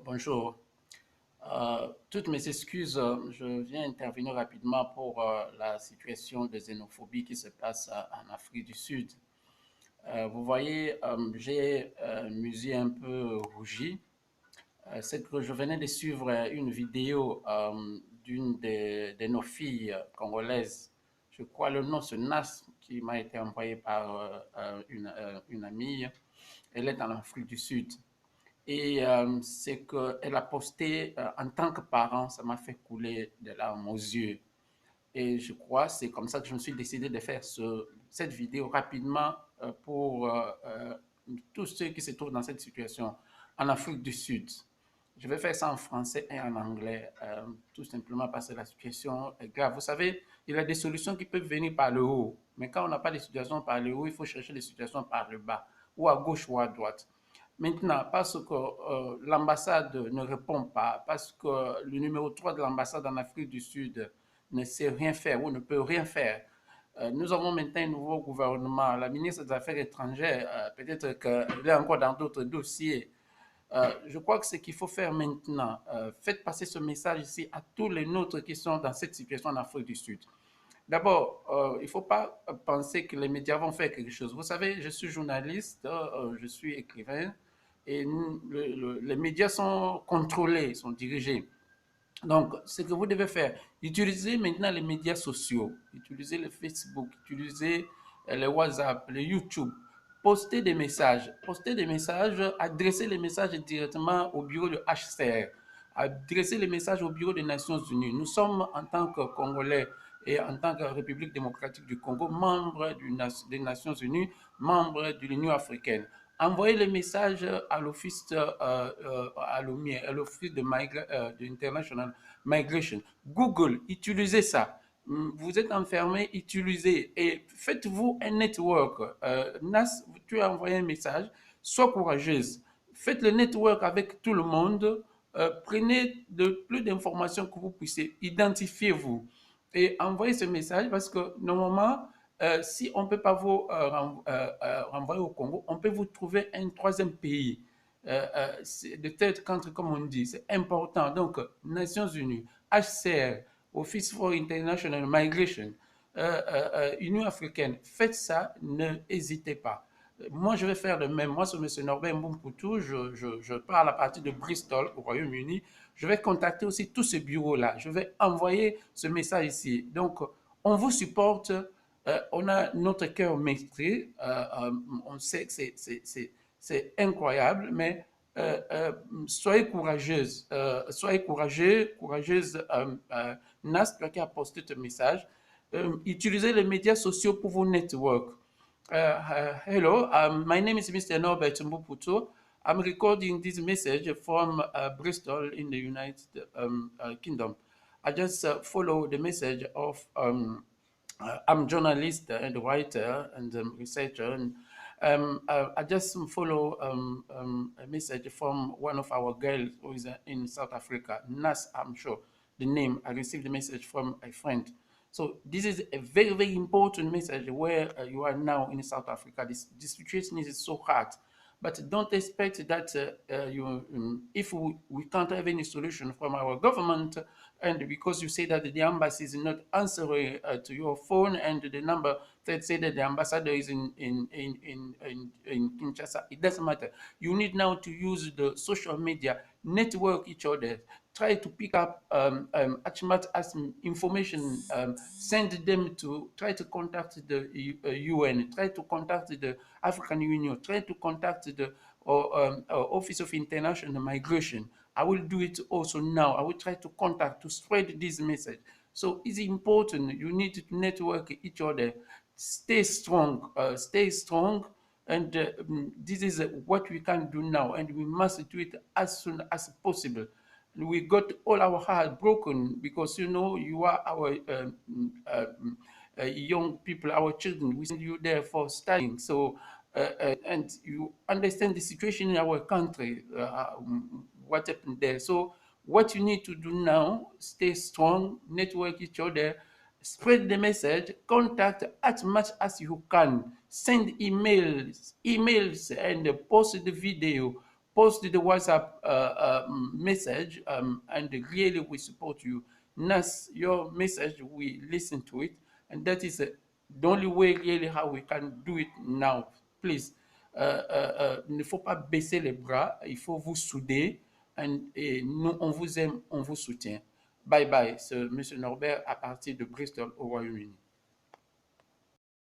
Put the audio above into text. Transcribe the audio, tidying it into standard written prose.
Bonjour. Toutes mes excuses, je viens intervenir rapidement pour la situation de xénophobie qui se passe en Afrique du Sud. Vous voyez, j'ai musé un peu rougi. C'est que je venais de suivre une vidéo d'une de nos filles congolaises. Je crois le nom, c'est Nas, qui m'a été envoyé par une amie. Elle est en Afrique du Sud. Et c'est qu'elle a posté en tant que parent, ça m'a fait couler des larmes aux yeux. Et je crois, c'est comme ça que je me suis décidé de faire cette vidéo rapidement pour tous ceux qui se trouvent dans cette situation en Afrique du Sud. Je vais faire ça en français et en anglais, tout simplement parce que la situation est grave. Vous savez, il y a des solutions qui peuvent venir par le haut, mais quand on n'a pas de situations par le haut, il faut chercher des situations par le bas, ou à gauche ou à droite. Maintenant, parce que l'ambassade ne répond pas, parce que le numéro 3 de l'ambassade en Afrique du Sud ne sait rien faire ou ne peut rien faire, nous avons maintenant un nouveau gouvernement. La ministre des Affaires étrangères, peut-être qu'elle est encore dans d'autres dossiers. Je crois que ce qu'il faut faire maintenant, faites passer ce message ici à tous les nôtres qui sont dans cette situation en Afrique du Sud. D'abord, il ne faut pas penser que les médias vont faire quelque chose. Vous savez, je suis journaliste, je suis écrivain, et les médias sont contrôlés, sont dirigés. Donc, ce que vous devez faire, utilisez maintenant les médias sociaux, utilisez le Facebook, utilisez le WhatsApp, le YouTube, postez des messages, adressez les messages directement au bureau de HCR, adressez les messages au bureau des Nations Unies. Nous sommes, en tant que Congolais et en tant que République démocratique du Congo, membres des Nations Unies, membres de l'Union africaine. Envoyez le message à l'office à l'OMIE, à l'office de International Migration. Google, utilisez ça. Vous êtes enfermé, utilisez et faites-vous un network. Nas, tu as envoyé un message, sois courageuse. Faites le network avec tout le monde. Prenez le plus d'informations que vous puissiez. Identifiez-vous et envoyez ce message parce que normalement, si on ne peut pas vous renvoyer au Congo, on peut vous trouver un troisième pays de tête country, comme on dit. C'est important. Donc, Nations Unies, HCR, Office for International Migration, Union africaine, faites ça, ne hésitez pas. Moi, je vais faire le même. Moi, c'est M. Norbert Mbumpoutou. Je parle à partir de Bristol, au Royaume-Uni. Je vais contacter aussi tous ces bureaux-là. Je vais envoyer ce message ici. Donc, on vous supporte. On a notre cœur meurtri. On sait que c'est incroyable, mais soyez courageuse. Soyez courageuse. Nas, qui a posté ce message. Utilisez les médias sociaux pour vos networks. Hello, my name is Mr. Norbert Mbuputo. I'm recording this message from Bristol in the United Kingdom. I just follow the message of I'm a journalist and writer and researcher. And, I just follow a message from one of our girls who is in South Africa, Nas, I'm sure. The name, I received the message from a friend. So this is a very, very important message where you are now in South Africa. This situation is so hard. But don't expect that if we can't have any solution from our government, and because you say that the embassy is not answering to your phone, and the number that say that the ambassador is in Kinshasa, it doesn't matter. You need now to use the social media, network each other, try to pick up as much as information, send them to try to contact the UN, try to contact the African Union, try to contact the Office of International Migration. I will do it also now. I will try to contact to spread this message. So it's important. You need to network each other. Stay strong. Stay strong. And this is what we can do now, and we must do it as soon as possible. We got all our heart broken because you are our young people, our children. We send you there for studying. So and you understand the situation in our country, what happened there. So what you need to do now, stay strong, network each other, spread the message, contact as much as you can. send emails and post the video, post the WhatsApp message, and really we support you. Nas, your message, we listen to it, and that is the only way really how we can do it now. Please, il ne faut pas baisser les bras, il faut vous souder, et nous, on vous aime, on vous soutient. Bye bye, c'est M. Norbert à partir de Bristol au Royaume-Uni.